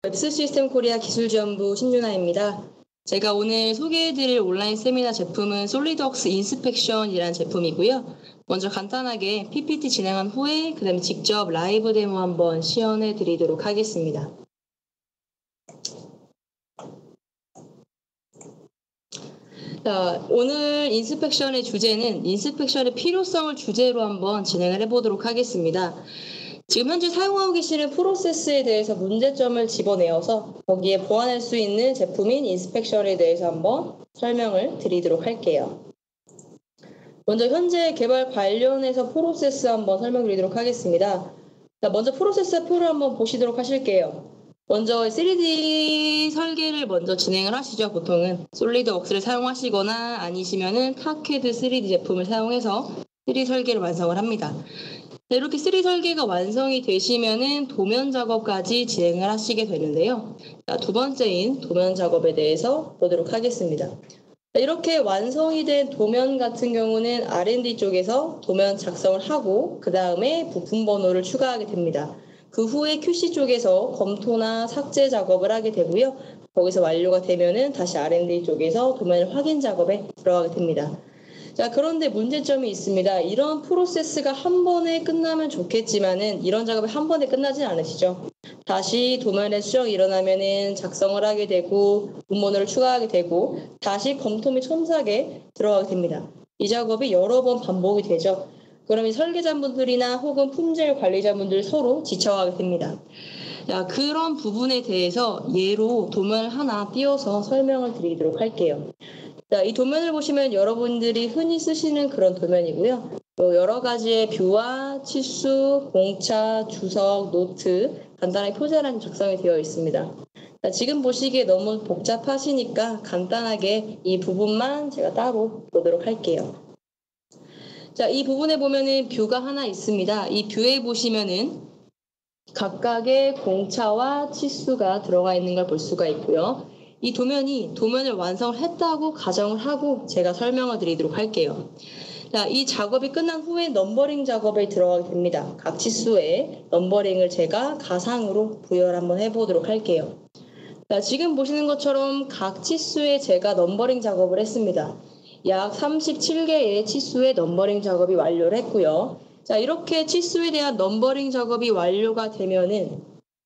웹스시스템 코리아 기술지원부 신윤아입니다. 제가 오늘 소개해드릴 온라인 세미나 제품은 솔리드웍스 인스펙션이라는 제품이고요. 먼저 간단하게 PPT 진행한 후에 그 다음에 직접 라이브 데모 한번 시연해 드리도록 하겠습니다. 자, 오늘 인스펙션의 주제는 인스펙션의 필요성을 주제로 한번 진행을 해보도록 하겠습니다. 지금 현재 사용하고 계시는 프로세스에 대해서 문제점을 집어내어서 거기에 보완할 수 있는 제품인 인스펙션에 대해서 한번 설명을 드리도록 할게요. 먼저 현재 개발 관련해서 프로세스 한번 설명드리도록 하겠습니다. 자, 먼저 프로세스 표를 한번 보시도록 하실게요. 먼저 3D 설계를 먼저 진행을 하시죠. 보통은 솔리드웍스를 사용하시거나 아니시면은 카캐드 3D 제품을 사용해서 3D 설계를 완성을 합니다. 이렇게 3D 설계가 완성이 되시면은 도면 작업까지 진행을 하시게 되는데요. 자, 두 번째인 도면 작업에 대해서 보도록 하겠습니다. 자, 이렇게 완성이 된 도면 같은 경우는 R&D 쪽에서 도면 작성을 하고 그 다음에 부품 번호를 추가하게 됩니다. 그 후에 QC 쪽에서 검토나 삭제 작업을 하게 되고요. 거기서 완료가 되면은 다시 R&D 쪽에서 도면 확인 작업에 들어가게 됩니다. 자, 그런데 문제점이 있습니다. 이런 프로세스가 한 번에 끝나면 좋겠지만은 이런 작업이 한 번에 끝나진 않으시죠. 다시 도면의 수정이 일어나면은 작성을 하게 되고 문번호를 추가하게 되고 다시 검토 및 첨삭에 들어가게 됩니다. 이 작업이 여러 번 반복이 되죠. 그러면 설계자분들이나 혹은 품질 관리자분들 서로 지쳐가게 됩니다. 자, 그런 부분에 대해서 예로 도면을 하나 띄워서 설명을 드리도록 할게요. 자, 이 도면을 보시면 여러분들이 흔히 쓰시는 그런 도면이고요. 또 여러 가지의 뷰와 치수, 공차, 주석, 노트 간단하게 표제란이 작성이 되어 있습니다. 자, 지금 보시기에 너무 복잡하시니까 간단하게 이 부분만 제가 따로 보도록 할게요. 자, 이 부분에 보면은 뷰가 하나 있습니다. 이 뷰에 보시면은 각각의 공차와 치수가 들어가 있는 걸 볼 수가 있고요. 이 도면을 완성을 했다고 가정을 하고 제가 설명을 드리도록 할게요. 자, 이 작업이 끝난 후에 넘버링 작업에 들어가게 됩니다. 각 치수에 넘버링을 제가 가상으로 부여를 한번 해보도록 할게요. 자, 지금 보시는 것처럼 각 치수에 제가 넘버링 작업을 했습니다. 약 37개의 치수의 넘버링 작업이 완료를 했고요. 자, 이렇게 치수에 대한 넘버링 작업이 완료가 되면은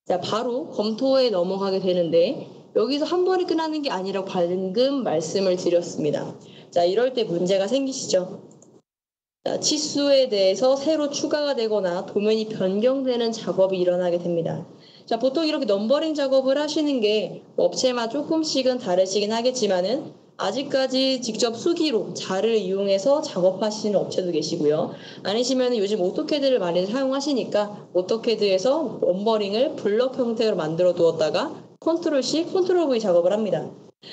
자, 바로 검토에 넘어가게 되는데 여기서 한 번에 끝나는 게 아니라 방금 말씀을 드렸습니다. 자, 이럴 때 문제가 생기시죠? 자, 치수에 대해서 새로 추가가 되거나 도면이 변경되는 작업이 일어나게 됩니다. 자, 보통 이렇게 넘버링 작업을 하시는 게 업체마다 조금씩은 다르시긴 하겠지만은 아직까지 직접 수기로 자를 이용해서 작업하시는 업체도 계시고요. 아니시면 요즘 오토캐드를 많이 사용하시니까 오토캐드에서 넘버링을 블럭 형태로 만들어 두었다가 컨트롤 C, 컨트롤 V 작업을 합니다.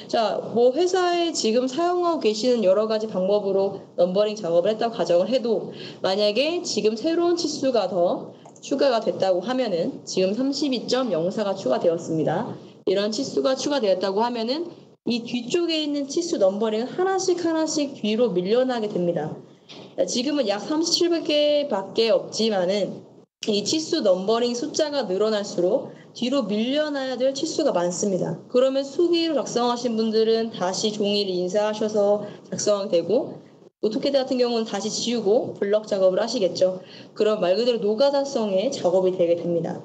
자, 뭐 회사에 지금 사용하고 계시는 여러 가지 방법으로 넘버링 작업을 했다고 가정을 해도 만약에 지금 새로운 치수가 더 추가가 됐다고 하면은 지금 32.04가 추가되었습니다. 이런 치수가 추가되었다고 하면은 이 뒤쪽에 있는 치수 넘버링은 하나씩 뒤로 밀려나게 됩니다. 자, 지금은 약 37개밖에 없지만은 이 치수 넘버링 숫자가 늘어날수록 뒤로 밀려나야 될 치수가 많습니다. 그러면 수기로 작성하신 분들은 다시 종이를 인쇄하셔서 작성하게 되고 오토캐드 같은 경우는 다시 지우고 블럭 작업을 하시겠죠. 그럼 말 그대로 노가다성의 작업이 되게 됩니다.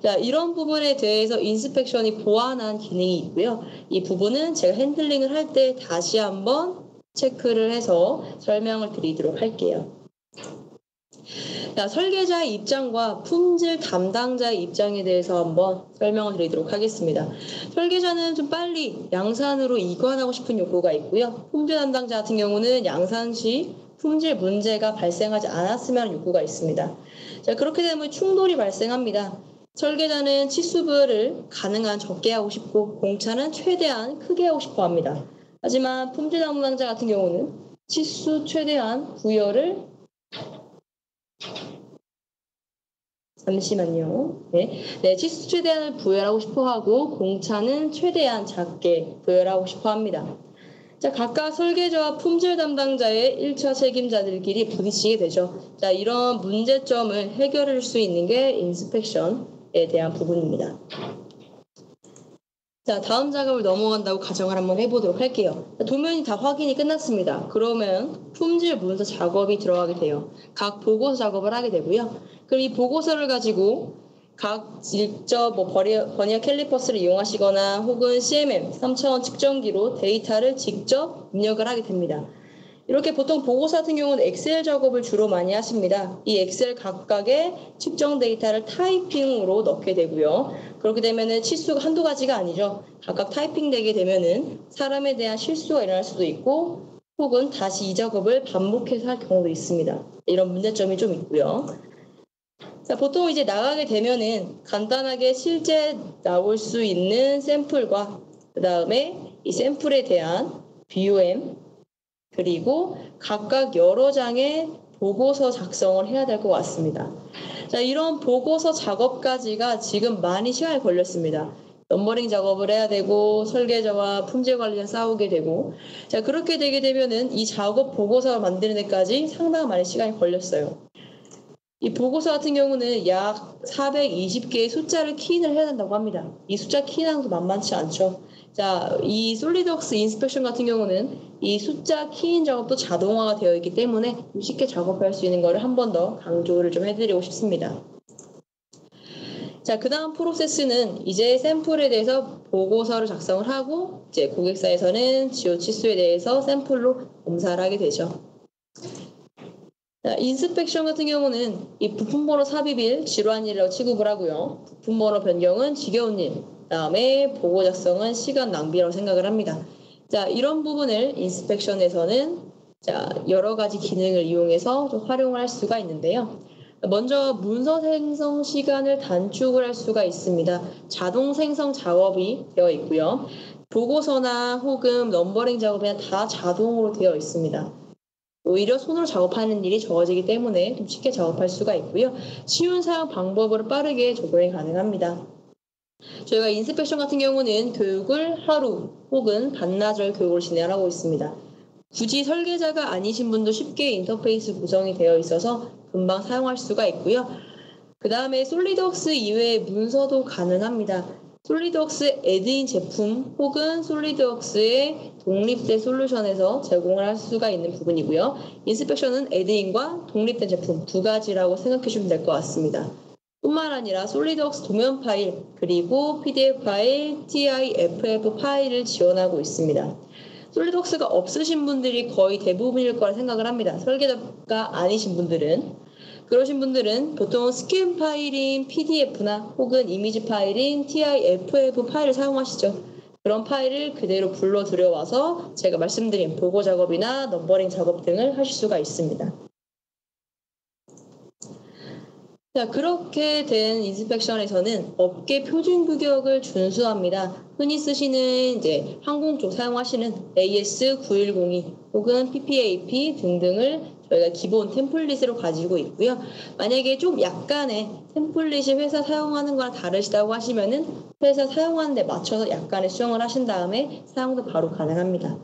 자, 이런 부분에 대해서 인스펙션이 보완한 기능이 있고요. 이 부분은 제가 핸들링을 할 때 다시 한번 체크를 해서 설명을 드리도록 할게요. 자, 설계자의 입장과 품질 담당자의 입장에 대해서 한번 설명을 드리도록 하겠습니다. 설계자는 좀 빨리 양산으로 이관하고 싶은 욕구가 있고요. 품질 담당자 같은 경우는 양산 시 품질 문제가 발생하지 않았으면 하는 욕구가 있습니다. 자, 그렇게 되면 충돌이 발생합니다. 설계자는 치수부여를 가능한 적게 하고 싶고 공차는 최대한 크게 하고 싶어 합니다. 하지만 품질 담당자 같은 경우는 치수 최대한 부여를 잠시만요. 네, 치수 최대한을 부여하고 싶어 하고 공차는 최대한 작게 부여하고 싶어 합니다. 자, 각각 설계자와 품질 담당자의 1차 책임자들끼리 부딪히게 되죠. 자, 이런 문제점을 해결할 수 있는 게 인스펙션에 대한 부분입니다. 자, 다음 작업을 넘어간다고 가정을 한번 해보도록 할게요. 도면이 다 확인이 끝났습니다. 그러면 품질 문서 작업이 들어가게 돼요. 각 보고서 작업을 하게 되고요. 그럼 이 보고서를 가지고 각 직접 버니어 캘리퍼스를 이용하시거나 혹은 CMM 3차원 측정기로 데이터를 직접 입력을 하게 됩니다. 이렇게 보통 보고서 같은 경우는 엑셀 작업을 주로 많이 하십니다. 이 엑셀 각각의 측정 데이터를 타이핑으로 넣게 되고요. 그렇게 되면은 치수가 한두 가지가 아니죠. 각각 타이핑 되게 되면은 사람에 대한 실수가 일어날 수도 있고 혹은 다시 이 작업을 반복해서 할 경우도 있습니다. 이런 문제점이 좀 있고요. 자, 보통 이제 나가게 되면은 간단하게 실제 나올 수 있는 샘플과 그 다음에 이 샘플에 대한 BOM 그리고 각각 여러 장의 보고서 작성을 해야 될 것 같습니다. 자, 이런 보고서 작업까지가 지금 많이 시간이 걸렸습니다. 넘버링 작업을 해야 되고 설계자와 품질 관리자 싸우게 되고 자 그렇게 되게 되면은 이 작업 보고서를 만드는 데까지 상당히 많은 시간이 걸렸어요. 이 보고서 같은 경우는 약 420개의 숫자를 키인을 해야 된다고 합니다. 이 숫자 키인하는 것도 만만치 않죠. 자, 이 솔리드웍스 인스펙션 같은 경우는 이 숫자 키인 작업도 자동화가 되어 있기 때문에 쉽게 작업할 수 있는 것을 한 번 더 강조를 좀 해드리고 싶습니다. 자, 그 다음 프로세스는 이제 샘플에 대해서 보고서를 작성을 하고 이제 고객사에서는 지오 치수에 대해서 샘플로 검사를 하게 되죠. 자, 인스펙션 같은 경우는 이 부품번호 삽입일, 지루한 일이라고 취급을 하고요. 부품번호 변경은 지겨운 일, 그다음에 보고 작성은 시간 낭비라고 생각을 합니다. 자, 이런 부분을 인스펙션에서는 자, 여러 가지 기능을 이용해서 좀 활용을 할 수가 있는데요. 먼저 문서 생성 시간을 단축을 할 수가 있습니다. 자동 생성 작업이 되어 있고요. 보고서나 혹은 넘버링 작업이나 다 자동으로 되어 있습니다. 오히려 손으로 작업하는 일이 적어지기 때문에 좀 쉽게 작업할 수가 있고요. 쉬운 사용 방법으로 빠르게 적용이 가능합니다. 저희가 인스펙션 같은 경우는 교육을 하루 혹은 반나절 교육을 진행하고 있습니다. 굳이 설계자가 아니신 분도 쉽게 인터페이스 구성이 되어 있어서 금방 사용할 수가 있고요. 그 다음에 솔리드웍스 이외의 문서도 가능합니다. 솔리드웍스 애드인 제품 혹은 솔리드웍스의 독립된 솔루션에서 제공을 할 수가 있는 부분이고요. 인스펙션은 애드인과 독립된 제품 두 가지라고 생각해 주시면 될 것 같습니다. 뿐만 아니라 솔리드웍스 도면 파일 그리고 PDF 파일, TIFF 파일을 지원하고 있습니다. 솔리드웍스가 없으신 분들이 거의 대부분일 거라 생각을 합니다. 설계자가 아니신 분들은. 그러신 분들은 보통 스캔 파일인 PDF나 혹은 이미지 파일인 TIFF 파일을 사용하시죠. 그런 파일을 그대로 불러 들여와서 제가 말씀드린 보고 작업이나 넘버링 작업 등을 하실 수가 있습니다. 자, 그렇게 된 인스펙션에서는 업계 표준 규격을 준수합니다. 흔히 쓰시는 이제 항공 쪽 사용하시는 AS9102 혹은 PPAP 등등을 저희가 기본 템플릿으로 가지고 있고요. 만약에 좀 약간의 템플릿이 회사 사용하는 거랑 다르시다고 하시면은 회사 사용하는 데 맞춰서 약간의 수정을 하신 다음에 사용도 바로 가능합니다.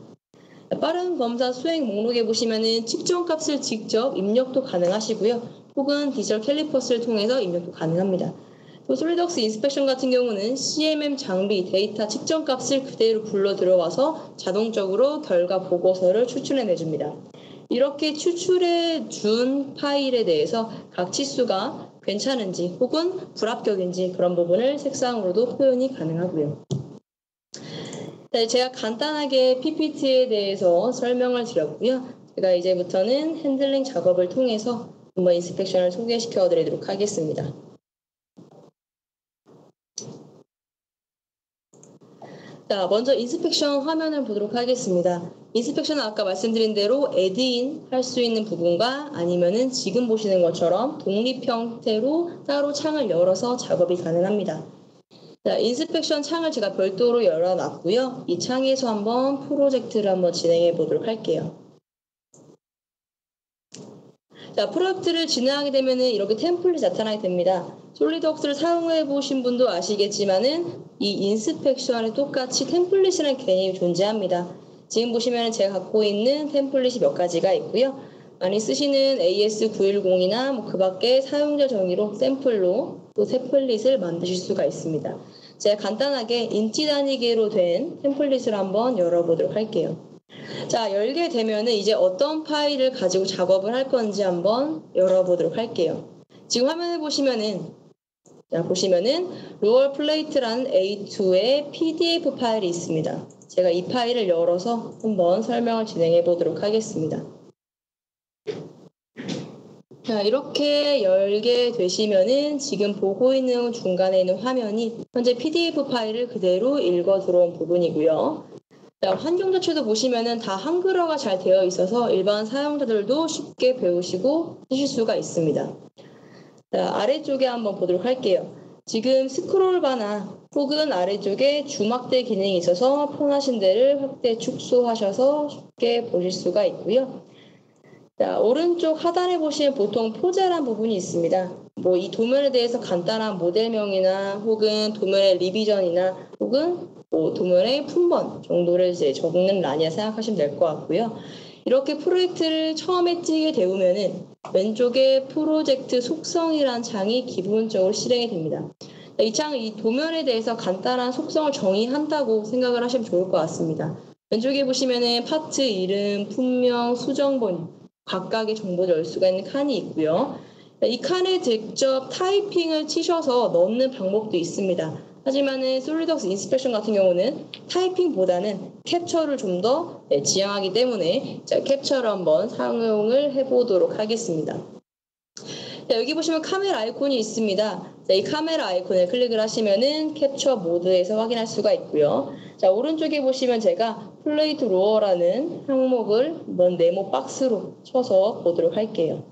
빠른 검사 수행 목록에 보시면은 측정 값을 직접 입력도 가능하시고요. 혹은 디지털 캘리퍼스를 통해서 입력도 가능합니다. 또 솔리드웍스 인스펙션 같은 경우는 CMM 장비 데이터 측정 값을 그대로 불러 들어와서 자동적으로 결과 보고서를 추출해 내줍니다. 이렇게 추출해 준 파일에 대해서 각 치수가 괜찮은지 혹은 불합격인지 그런 부분을 색상으로도 표현이 가능하고요. 네, 제가 간단하게 PPT에 대해서 설명을 드렸고요. 제가 이제부터는 핸들링 작업을 통해서 한번 인스펙션을 소개시켜 드리도록 하겠습니다. 자, 먼저 인스펙션 화면을 보도록 하겠습니다. 인스펙션은 아까 말씀드린 대로 애드인 할 수 있는 부분과 아니면은 지금 보시는 것처럼 독립 형태로 따로 창을 열어서 작업이 가능합니다. 자, 인스펙션 창을 제가 별도로 열어놨고요. 이 창에서 한번 프로젝트를 한번 진행해 보도록 할게요. 자, 프로젝트를 진행하게 되면 이렇게 템플릿이 나타나게 됩니다. 솔리드웍스를 사용해 보신 분도 아시겠지만은 이 인스펙션에 똑같이 템플릿이라는 개념이 존재합니다. 지금 보시면 제가 갖고 있는 템플릿이 몇 가지가 있고요. 많이 쓰시는 AS910이나 그 밖에 사용자 정의로 샘플로 또 템플릿을 만드실 수가 있습니다. 제가 간단하게 인치 단위계로 된 템플릿을 한번 열어보도록 할게요. 자, 열게 되면은 이제 어떤 파일을 가지고 작업을 할 건지 한번 열어보도록 할게요. 지금 화면에 보시면은 로얼 플레이트라는 A2의 PDF 파일이 있습니다. 제가 이 파일을 열어서 한번 설명을 진행해 보도록 하겠습니다. 자, 이렇게 열게 되시면은 지금 보고 있는 중간에 있는 화면이 현재 PDF 파일을 그대로 읽어 들어온 부분이고요. 자, 환경 자체도 보시면은 다 한글화가 잘 되어 있어서 일반 사용자들도 쉽게 배우시고 쓰실 수가 있습니다. 자, 아래쪽에 한번 보도록 할게요. 지금 스크롤바나 혹은 아래쪽에 주막대 기능이 있어서 편하신 데를 확대 축소하셔서 쉽게 보실 수가 있고요. 자, 오른쪽 하단에 보시면 보통 포즈란 부분이 있습니다. 뭐 이 도면에 대해서 간단한 모델명이나 혹은 도면의 리비전이나 혹은 뭐 도면의 품번 정도를 이제 적는 란이라 생각하시면 될 것 같고요. 이렇게 프로젝트를 처음에 찌게 되면은 왼쪽에 프로젝트 속성이란 창이 기본적으로 실행이 됩니다. 이 창은 이 도면에 대해서 간단한 속성을 정의한다고 생각을 하시면 좋을 것 같습니다. 왼쪽에 보시면은 파트 이름, 품명, 수정본 각각의 정보를 열 수가 있는 칸이 있고요. 이 칸에 직접 타이핑을 치셔서 넣는 방법도 있습니다. 하지만은 솔리드웍스 인스펙션 같은 경우는 타이핑보다는 캡처를 좀 더 지향하기 때문에 캡처를 한번 사용을 해보도록 하겠습니다. 자, 여기 보시면 카메라 아이콘이 있습니다. 자, 이 카메라 아이콘을 클릭을 하시면은 캡처 모드에서 확인할 수가 있고요. 자, 오른쪽에 보시면 제가 플레이트 로어라는 항목을 한번 네모 박스로 쳐서 보도록 할게요.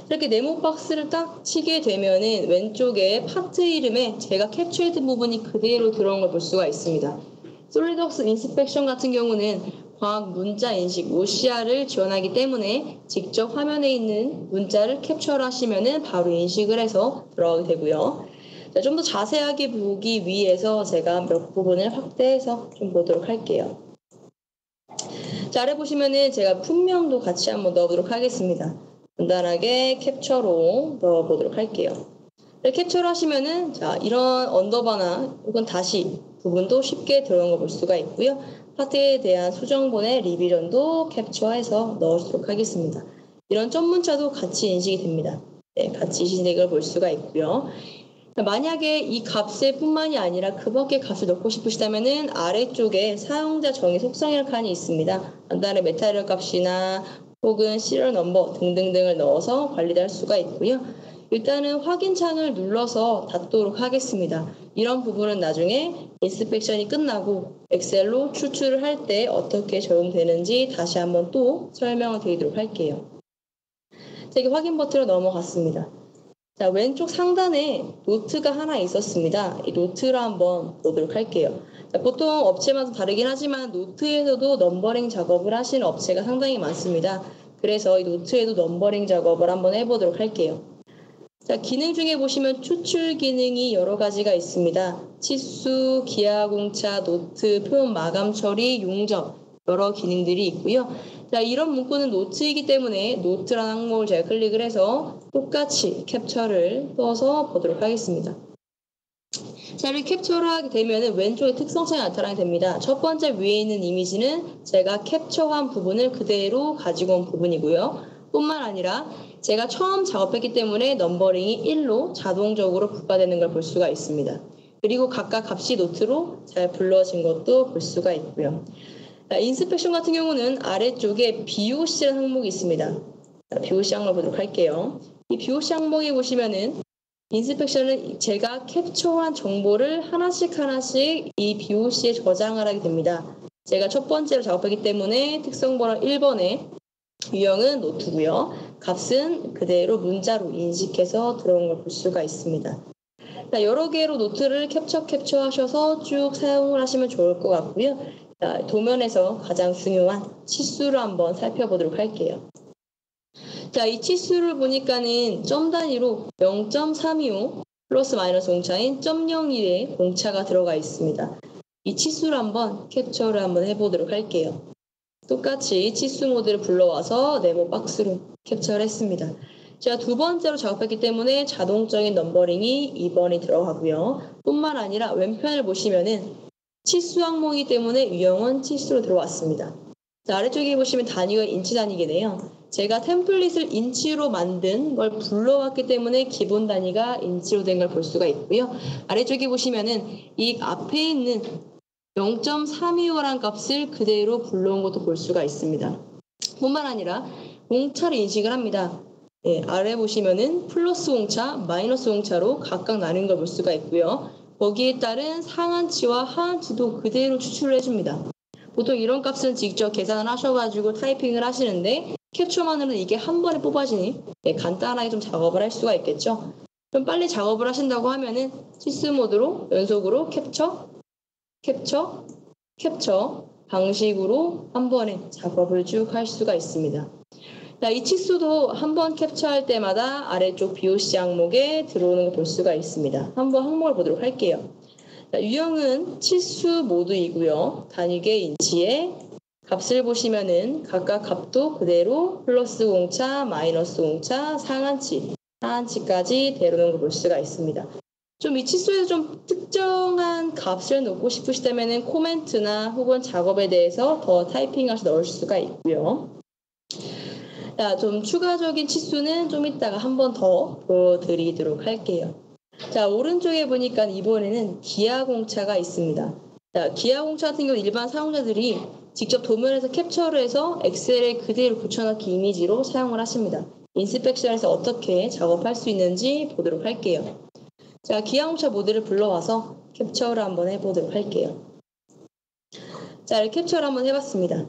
이렇게 네모 박스를 딱 치게 되면은 왼쪽에 파트 이름에 제가 캡처했던 부분이 그대로 들어온 걸 볼 수가 있습니다. 솔리드웍스 인스펙션 같은 경우는 과학 문자 인식 OCR을 지원하기 때문에 직접 화면에 있는 문자를 캡처를 하시면은 바로 인식을 해서 들어가게 되고요. 좀 더 자세하게 보기 위해서 제가 몇 부분을 확대해서 좀 보도록 할게요. 자, 아래 보시면은 제가 품명도 같이 한번 넣어보도록 하겠습니다. 간단하게 캡처로 넣어보도록 할게요. 캡처를 하시면은 자, 이런 언더바나 혹은 다시 부분도 쉽게 들어간 걸 볼 수가 있고요. 파트에 대한 수정본의 리비전도 캡처해서 넣어주도록 하겠습니다. 이런 점 문자도 같이 인식이 됩니다. 네, 같이 인식된 걸 볼 수가 있고요. 만약에 이 값에 뿐만이 아니라 그 밖의 값을 넣고 싶으시다면은 아래쪽에 사용자 정의 속성이라는 칸이 있습니다. 간단한 메타리얼 값이나 혹은 시리얼 넘버 등등등을 넣어서 관리를 할 수가 있고요. 일단은 확인 창을 눌러서 닫도록 하겠습니다. 이런 부분은 나중에 인스펙션이 끝나고 엑셀로 추출을 할 때 어떻게 적용되는지 다시 한번 또 설명을 드리도록 할게요. 자, 이게 확인 버튼으로 넘어갔습니다. 자, 왼쪽 상단에 노트가 하나 있었습니다. 이 노트를 한번 보도록 할게요. 자, 보통 업체마다 다르긴 하지만 노트에서도 넘버링 작업을 하시는 업체가 상당히 많습니다. 그래서 이 노트에도 넘버링 작업을 한번 해보도록 할게요. 자, 기능 중에 보시면 추출 기능이 여러 가지가 있습니다. 치수, 기하공차, 노트, 표현 마감 처리, 용접 여러 기능들이 있고요. 자, 이런 문구는 노트이기 때문에 노트라는 항목을 제가 클릭을 해서 똑같이 캡처를 떠서 보도록 하겠습니다. 자, 이렇게 캡처를 하게 되면 왼쪽에 특성창이 나타나게 됩니다. 첫 번째 위에 있는 이미지는 제가 캡처한 부분을 그대로 가지고 온 부분이고요. 뿐만 아니라 제가 처음 작업했기 때문에 넘버링이 1로 자동적으로 부과되는 걸 볼 수가 있습니다. 그리고 각각 값이 노트로 잘 불러진 것도 볼 수가 있고요. 인스펙션 같은 경우는 아래쪽에 BOC라는 항목이 있습니다. BOC 항목을 보도록 할게요. 이 BOC 항목에 보시면은 인스펙션은 제가 캡처한 정보를 하나씩 이 BOC에 저장을 하게 됩니다. 제가 첫 번째로 작업했기 때문에 특성번호 1번에 유형은 노트고요. 값은 그대로 문자로 인식해서 들어온 걸 볼 수가 있습니다. 여러 개로 노트를 캡처하셔서 쭉 사용을 하시면 좋을 것 같고요. 도면에서 가장 중요한 치수를 한번 살펴보도록 할게요. 자, 이 치수를 보니까는 점 단위로 0.325 플러스 마이너스 공차인 0.01의 공차가 들어가 있습니다. 이 치수를 한번 캡처를 한번 해보도록 할게요. 똑같이 치수 모드를 불러와서 네모 박스로 캡처를 했습니다. 제가 두 번째로 작업했기 때문에 자동적인 넘버링이 2번이 들어가고요. 뿐만 아니라 왼편을 보시면은 치수 항목이기 때문에 유형은 치수로 들어왔습니다. 자, 아래쪽에 보시면 단위가 인치 단위이네요. 제가 템플릿을 인치로 만든 걸 불러왔기 때문에 기본 단위가 인치로 된 걸 볼 수가 있고요. 아래쪽에 보시면은 이 앞에 있는 0.325라는 값을 그대로 불러온 것도 볼 수가 있습니다. 뿐만 아니라 공차를 인식을 합니다. 예, 아래 보시면은 플러스 공차, 마이너스 공차로 각각 나눈 걸 볼 수가 있고요. 거기에 따른 상한치와 하한치도 그대로 추출을 해줍니다. 보통 이런 값은 직접 계산을 하셔가지고 타이핑을 하시는데 캡처만으로는 이게 한 번에 뽑아지니 간단하게 좀 작업을 할 수가 있겠죠. 좀 빨리 작업을 하신다고 하면은 치수 모드로 연속으로 캡처, 캡처, 캡처 방식으로 한 번에 작업을 쭉 할 수가 있습니다. 자, 이 치수도 한 번 캡처할 때마다 아래쪽 BOC 항목에 들어오는 걸 볼 수가 있습니다. 한번 항목을 보도록 할게요. 자, 유형은 치수 모드이고요. 단위계 인치에 값을 보시면은 각각 값도 그대로 플러스 공차, 마이너스 공차, 상한치, 하한치까지 데려오는 걸 볼 수가 있습니다. 좀 이 치수에서 좀 특정한 값을 넣고 싶으시다면은 코멘트나 혹은 작업에 대해서 더 타이핑해서 넣을 수가 있고요. 자, 좀 추가적인 치수는 좀 이따가 한 번 더 보여드리도록 할게요. 자, 오른쪽에 보니까 이번에는 기하공차가 있습니다. 자, 기하공차 같은 경우 일반 사용자들이 직접 도면에서 캡처를 해서 엑셀에 그대로 붙여넣기 이미지로 사용을 하십니다. 인스펙션에서 어떻게 작업할 수 있는지 보도록 할게요. 자, 기하공차 모드를 불러와서 캡처를 한번 해보도록 할게요. 자, 이렇게 캡처를 한번 해봤습니다.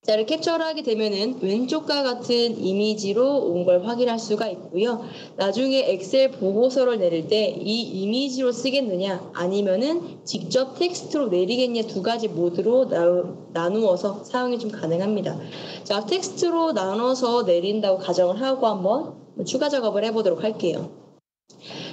자, 이렇게 캡처를 하게 되면은 왼쪽과 같은 이미지로 온 걸 확인할 수가 있고요. 나중에 엑셀 보고서를 내릴 때 이 이미지로 쓰겠느냐 아니면은 직접 텍스트로 내리겠냐 두 가지 모드로 나누어서 사용이 좀 가능합니다. 자, 텍스트로 나눠서 내린다고 가정을 하고 한번 추가 작업을 해보도록 할게요.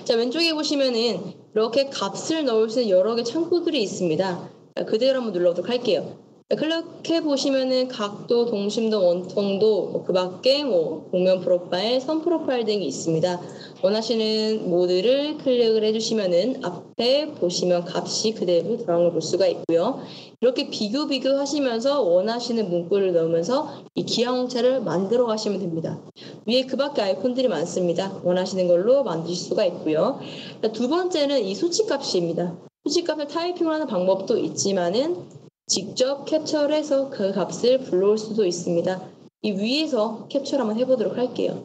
자, 왼쪽에 보시면은 이렇게 값을 넣을 수 있는 여러 개 창구들이 있습니다. 자, 그대로 한번 눌러보도록 할게요. 클릭해 보시면은 각도, 동심도, 원통도, 그 밖에 공면 프로파일, 선 프로파일 등이 있습니다. 원하시는 모드를 클릭을 해주시면은 앞에 보시면 값이 그대로 들어간 걸 볼 수가 있고요. 이렇게 비교하시면서 원하시는 문구를 넣으면서 이 기하공차를 만들어 가시면 됩니다. 위에 그 밖에 아이콘들이 많습니다. 원하시는 걸로 만드실 수가 있고요. 두 번째는 이 수치값입니다. 수치값을 타이핑을 하는 방법도 있지만은 직접 캡처를 해서 그 값을 불러올 수도 있습니다. 이 위에서 캡처를 한번 해보도록 할게요.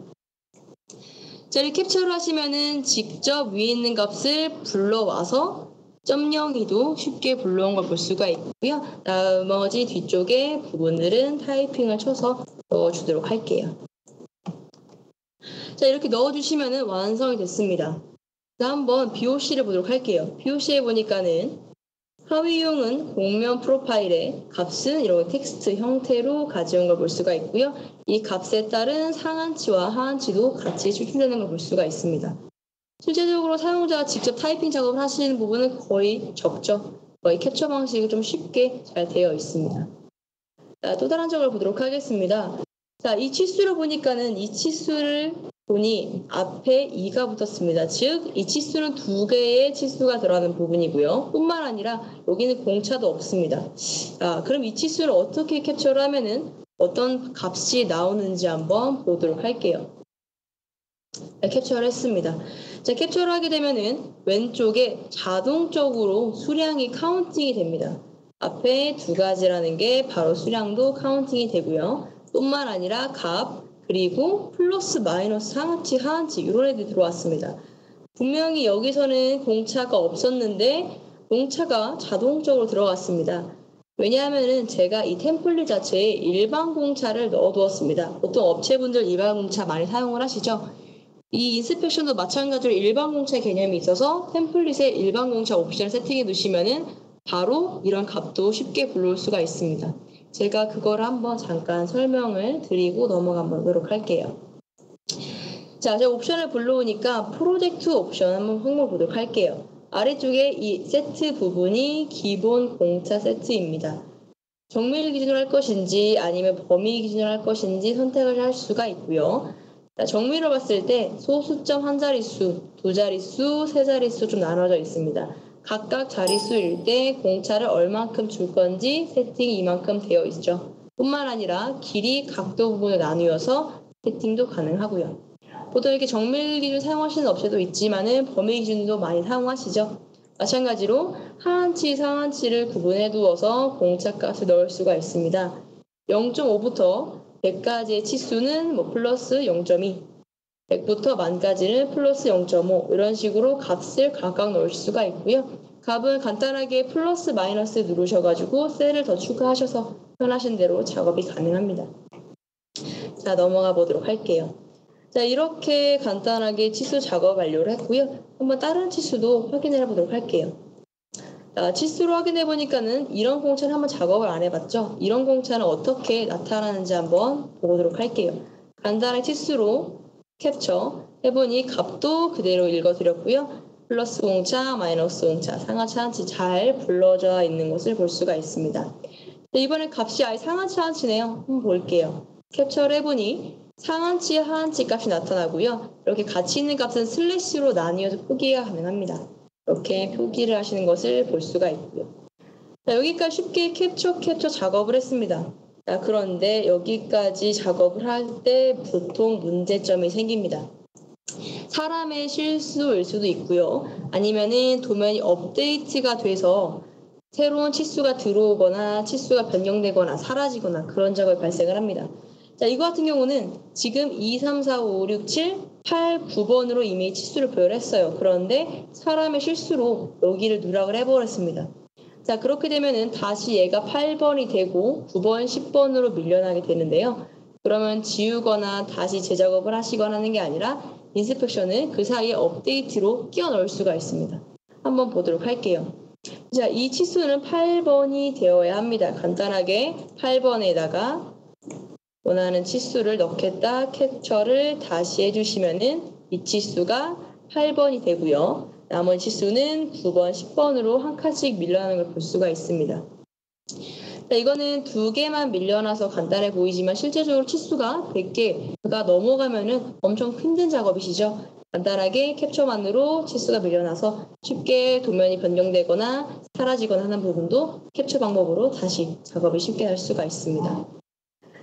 자, 이렇게 캡처를 하시면은 직접 위에 있는 값을 불러와서 .02도 쉽게 불러온 걸 볼 수가 있고요. 나머지 뒤쪽에 부분들은 타이핑을 쳐서 넣어주도록 할게요. 자, 이렇게 넣어주시면은 완성이 됐습니다. 자, 한번 BOC를 보도록 할게요. BOC에 보니까는 하위용은 공면 프로파일의 값은 이렇게 텍스트 형태로 가져온 걸 볼 수가 있고요. 이 값에 따른 상한치와 하한치도 같이 추출되는 걸 볼 수가 있습니다. 실제적으로 사용자가 직접 타이핑 작업을 하시는 부분은 거의 적죠. 거의 캡처 방식이 좀 쉽게 잘 되어 있습니다. 자, 또 다른 점을 보도록 하겠습니다. 자, 이 치수를 보니까는 이 치수를 보니 앞에 2가 붙었습니다. 즉, 이 치수는 두 개의 치수가 들어가는 부분이고요. 뿐만 아니라 여기는 공차도 없습니다. 자, 그럼 이 치수를 어떻게 캡처를 하면은 어떤 값이 나오는지 한번 보도록 할게요. 자, 캡처를 했습니다. 자, 캡처를 하게 되면은 왼쪽에 자동적으로 수량이 카운팅이 됩니다. 앞에 두 가지라는 게 바로 수량도 카운팅이 되고요. 뿐만 아니라 값, 그리고 플러스 마이너스 상한치, 하한치 이런 애들이 들어왔습니다. 분명히 여기서는 공차가 없었는데 공차가 자동적으로 들어갔습니다. 왜냐하면은 제가 이 템플릿 자체에 일반 공차를 넣어두었습니다. 보통 업체분들 일반 공차 많이 사용을 하시죠? 이 인스펙션도 마찬가지로 일반 공차 개념이 있어서 템플릿에 일반 공차 옵션을 세팅해 두시면은 바로 이런 값도 쉽게 불러올 수가 있습니다. 제가 그걸 한번 잠깐 설명을 드리고 넘어가 보도록 할게요. 자, 제가 옵션을 불러오니까 프로젝트 옵션 한번 항목 보도록 할게요. 아래쪽에 이 세트 부분이 기본 공차 세트입니다. 정밀 기준으로 할 것인지 아니면 범위 기준으로 할 것인지 선택을 할 수가 있고요. 자, 정밀로 봤을 때 소수점 한 자릿수, 두 자릿수, 세 자릿수 좀 나눠져 있습니다. 각각 자릿수일 때 공차를 얼만큼 줄 건지 세팅이 이만큼 되어 있죠. 뿐만 아니라 길이, 각도 부분을 나누어서 세팅도 가능하고요. 보통 이렇게 정밀 기준 사용하시는 업체도 있지만은 범위 기준도 많이 사용하시죠. 마찬가지로 하한치, 상한치를 구분해 두어서 공차값을 넣을 수가 있습니다. 0.5부터 100까지의 치수는 플러스 0.2, 100부터 10,000까지는 플러스 0.5 이런 식으로 값을 각각 넣을 수가 있고요. 값은 간단하게 플러스 마이너스 누르셔가지고 셀을 더 추가하셔서 편하신 대로 작업이 가능합니다. 자, 넘어가 보도록 할게요. 자, 이렇게 간단하게 치수 작업 완료를 했고요. 한번 다른 치수도 확인해 보도록 할게요. 자, 치수로 확인해 보니까는 이런 공차는 한번 작업을 안 해봤죠. 이런 공차는 어떻게 나타나는지 한번 보도록 할게요. 간단하게 치수로 캡처 해보니 값도 그대로 읽어드렸고요. 플러스 공차, 마이너스 공차, 상하치 하한치 잘 불러져 있는 것을 볼 수가 있습니다. 자, 이번엔 값이 아예 상하치 하한치네요. 한번 볼게요. 캡처를 해보니 상한치, 하한치 값이 나타나고요. 이렇게 같이 있는 값은 슬래시로 나뉘어서 표기가 가능합니다. 이렇게 표기를 하시는 것을 볼 수가 있고요. 자, 여기까지 쉽게 캡처 작업을 했습니다. 자, 그런데 여기까지 작업을 할 때 보통 문제점이 생깁니다. 사람의 실수일 수도 있고요. 아니면은 도면이 업데이트가 돼서 새로운 치수가 들어오거나 치수가 변경되거나 사라지거나 그런 작업이 발생을 합니다. 자, 이거 같은 경우는 지금 2, 3, 4, 5, 6, 7, 8, 9번으로 이미 치수를 표현했어요. 그런데 사람의 실수로 여기를 누락을 해버렸습니다. 자, 그렇게 되면은 다시 얘가 8번이 되고 9번, 10번으로 밀려나게 되는데요. 그러면 지우거나 다시 재작업을 하시거나 하는 게 아니라 인스펙션은 그 사이에 업데이트로 끼워 넣을 수가 있습니다. 한번 보도록 할게요. 자, 이 치수는 8번이 되어야 합니다. 간단하게 8번에다가 원하는 치수를 넣겠다 캡처를 다시 해주시면은 이 치수가 8번이 되고요. 나머지 치수는 9번, 10번으로 한 칸씩 밀려나는 걸 볼 수가 있습니다. 자, 이거는 두 개만 밀려나서 간단해 보이지만 실제적으로 치수가 100개가 넘어가면은 엄청 힘든 작업이시죠. 간단하게 캡처만으로 치수가 밀려나서 쉽게 도면이 변경되거나 사라지거나 하는 부분도 캡처 방법으로 다시 작업을 쉽게 할 수가 있습니다.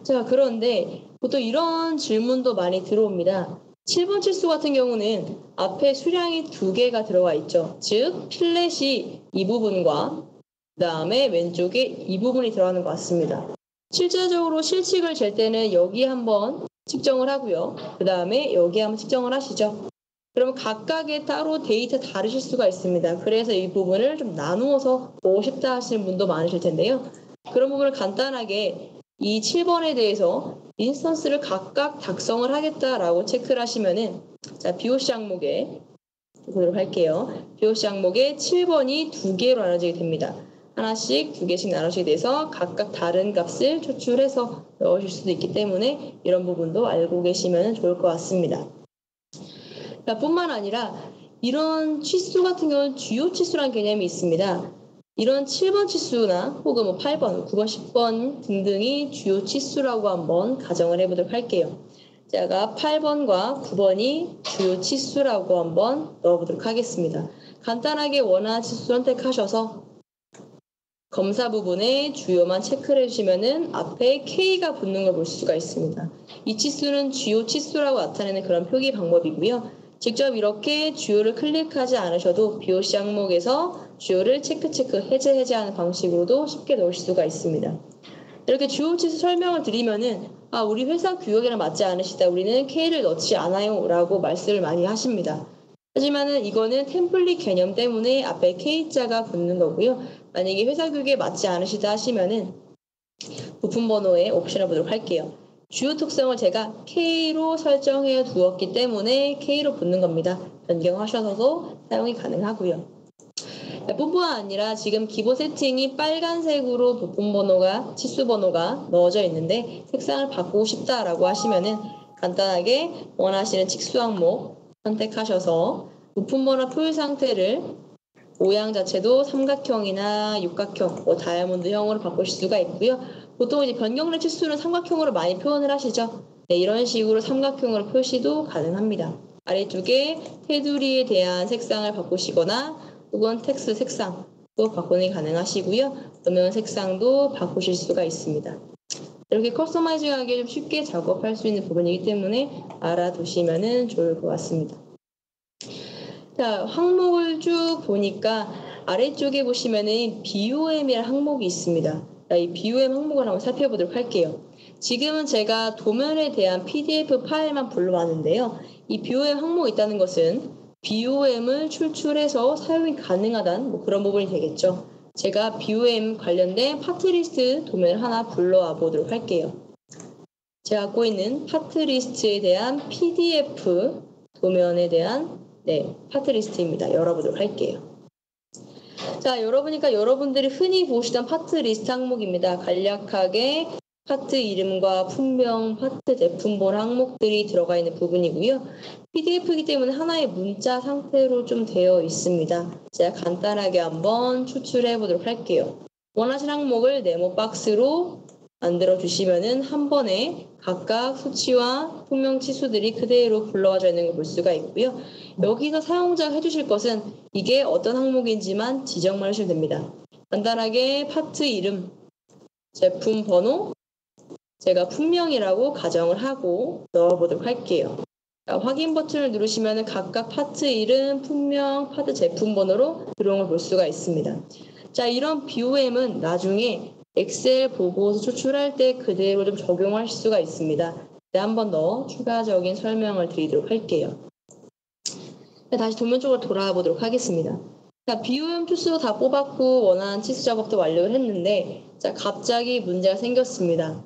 자, 그런데 보통 이런 질문도 많이 들어옵니다. 7번 치수 같은 경우는 앞에 수량이 2개가 들어가 있죠. 즉 필렛이 이 부분과 그 다음에 왼쪽에 이 부분이 들어가는 것 같습니다. 실제적으로 실측을 잴 때는 여기 한번 측정을 하고요. 그 다음에 여기 한번 측정을 하시죠. 그러면 각각의 따로 데이터 다르실 수가 있습니다. 그래서 이 부분을 좀 나누어서 보고 싶다 하시는 분도 많으실 텐데요. 그런 부분을 간단하게 이 7번에 대해서 인스턴스를 각각 작성을 하겠다라고 체크를 하시면은 자, BOC 항목에 보도록 할게요. BOC 항목에 7번이 2개로 나눠지게 됩니다. 하나씩 2개씩 나눠지게 돼서 각각 다른 값을 초출해서 넣으실 수도 있기 때문에 이런 부분도 알고 계시면 좋을 것 같습니다. 자, 뿐만 아니라 이런 치수 같은 경우는 주요 치수라는 개념이 있습니다. 이런 7번 치수나 혹은 8번, 9번, 10번 등등이 주요 치수라고 한번 가정을 해보도록 할게요. 제가 8번과 9번이 주요 치수라고 한번 넣어보도록 하겠습니다. 간단하게 원하는 치수 선택하셔서 검사 부분에 주요만 체크를 해주시면은 앞에 K가 붙는 걸 볼 수가 있습니다. 이 치수는 주요 치수라고 나타내는 그런 표기 방법이고요. 직접 이렇게 주요를 클릭하지 않으셔도 BOC 항목에서 주요를 체크 해제하는 방식으로도 쉽게 넣으실 수가 있습니다. 이렇게 주요 치수 설명을 드리면은 우리 회사 규격이랑 맞지 않으시다. 우리는 K를 넣지 않아요 라고 말씀을 많이 하십니다. 하지만은 이거는 템플릿 개념 때문에 앞에 K자가 붙는 거고요. 만약에 회사 규격에 맞지 않으시다 하시면은 부품 번호에 옵션을 보도록 할게요. 주요 특성을 제가 K로 설정해 두었기 때문에 K로 붙는 겁니다. 변경하셔서도 사용이 가능하고요. 뿐만 아니라 지금 기본 세팅이 빨간색으로 부품 번호가 치수 번호가 넣어져 있는데 색상을 바꾸고 싶다라고 하시면은 간단하게 원하시는 직수 항목 선택하셔서 부품 번호 표시 상태를 모양 자체도 삼각형이나 육각형, 다이아몬드형으로 바꾸실 수가 있고요. 보통 이제 변경된 치수는 삼각형으로 많이 표현을 하시죠. 네, 이런 식으로 삼각형으로 표시도 가능합니다. 아래쪽에 테두리에 대한 색상을 바꾸시거나 혹은 텍스트 색상도 바꾸는 게 가능하시고요. 도면 색상도 바꾸실 수가 있습니다. 이렇게 커스터마이징하기 좀 쉽게 작업할 수 있는 부분이기 때문에 알아두시면 좋을 것 같습니다. 자, 항목을 쭉 보니까 아래쪽에 보시면은 BOM이라는 항목이 있습니다. 자, 이 BOM 항목을 한번 살펴보도록 할게요. 지금은 제가 도면에 대한 PDF 파일만 불러왔는데요. 이 BOM 항목이 있다는 것은 BOM을 출출해서 사용이 가능하다는 그런 부분이 되겠죠. 제가 BOM 관련된 파트리스트 도면을 하나 불러와 보도록 할게요. 제가 갖고 있는 파트리스트에 대한 PDF 도면에 대한 파트리스트입니다. 열어보도록 할게요. 자, 열어보니까 여러분들이 흔히 보시던 파트리스트 항목입니다. 간략하게 파트 이름과 품명, 파트 제품번호 항목들이 들어가 있는 부분이고요. PDF이기 때문에 하나의 문자 상태로 좀 되어 있습니다. 제가 간단하게 한번 추출해 보도록 할게요. 원하시는 항목을 네모 박스로 만들어 주시면은 한 번에 각각 수치와 품명 치수들이 그대로 불러와져 있는 걸 볼 수가 있고요. 여기서 사용자가 해주실 것은 이게 어떤 항목인지만 지정만 하시면 됩니다. 간단하게 파트 이름, 제품 번호, 제가 품명이라고 가정을 하고 넣어보도록 할게요. 자, 확인 버튼을 누르시면 각각 파트 이름, 품명, 파트 제품 번호로 들어온 걸 볼 수가 있습니다. 자, 이런 BOM은 나중에 엑셀 보고서 추출할 때 그대로 좀 적용하실 수가 있습니다. 한 번 더 추가적인 설명을 드리도록 할게요. 다시 도면 쪽으로 돌아와 보도록 하겠습니다. 자, BOM 치수 다 뽑았고 원하는 치수 작업도 완료를 했는데 자, 갑자기 문제가 생겼습니다.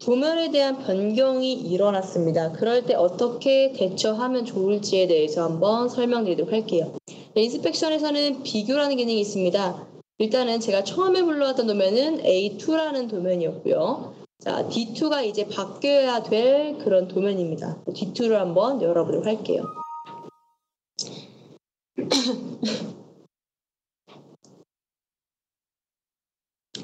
도면에 대한 변경이 일어났습니다. 그럴 때 어떻게 대처하면 좋을지에 대해서 한번 설명드리도록 할게요. 인스펙션에서는 비교라는 기능이 있습니다. 일단은 제가 처음에 불러왔던 도면은 A2라는 도면이었고요. 자, D2가 이제 바뀌어야 될 그런 도면입니다. D2를 한번 열어보도록 할게요.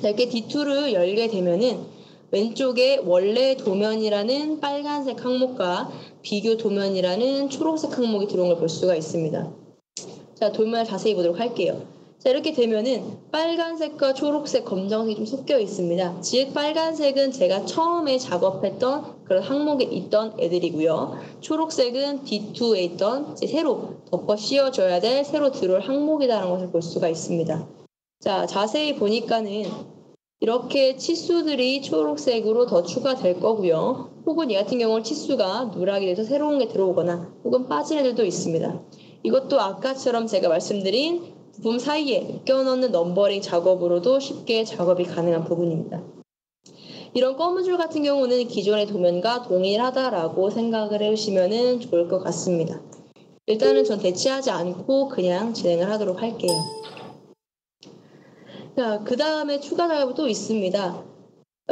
자, 이렇게 D2를 열게 되면은 왼쪽에 원래 도면이라는 빨간색 항목과 비교 도면이라는 초록색 항목이 들어온 걸 볼 수가 있습니다. 자, 도면을 자세히 보도록 할게요. 자, 이렇게 되면은 빨간색과 초록색, 검정색이 좀 섞여 있습니다. 즉, 빨간색은 제가 처음에 작업했던 그런 항목에 있던 애들이고요. 초록색은 D2에 있던 새로 덮어 씌워줘야 될 새로 들어올 항목이라는 것을 볼 수가 있습니다. 자, 자세히 보니까는 이렇게 치수들이 초록색으로 더 추가될 거고요. 혹은 얘 같은 경우는 치수가 누락이 돼서 새로운 게 들어오거나 혹은 빠진 애들도 있습니다. 이것도 아까처럼 제가 말씀드린 부품 사이에 껴넣는 넘버링 작업으로도 쉽게 작업이 가능한 부분입니다. 이런 검은 줄 같은 경우는 기존의 도면과 동일하다라고 생각을 해주시면 좋을 것 같습니다. 일단은 전 대체하지 않고 그냥 진행을 하도록 할게요. 자, 그 다음에 추가 작업이 또 있습니다.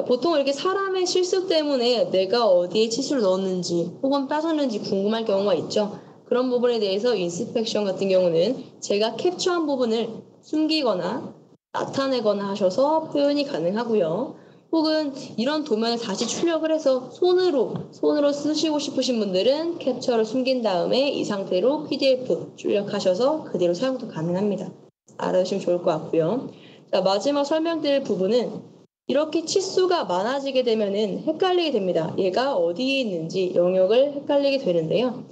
보통 이렇게 사람의 실수 때문에 내가 어디에 치수를 넣었는지 혹은 빠졌는지 궁금할 경우가 있죠. 그런 부분에 대해서 인스펙션 같은 경우는 제가 캡처한 부분을 숨기거나 나타내거나 하셔서 표현이 가능하고요. 혹은 이런 도면을 다시 출력을 해서 손으로 쓰시고 싶으신 분들은 캡처를 숨긴 다음에 이 상태로 PDF 출력하셔서 그대로 사용도 가능합니다. 알아두시면 좋을 것 같고요. 자, 마지막 설명드릴 부분은 이렇게 치수가 많아지게 되면은 헷갈리게 됩니다. 얘가 어디에 있는지 영역을 헷갈리게 되는데요.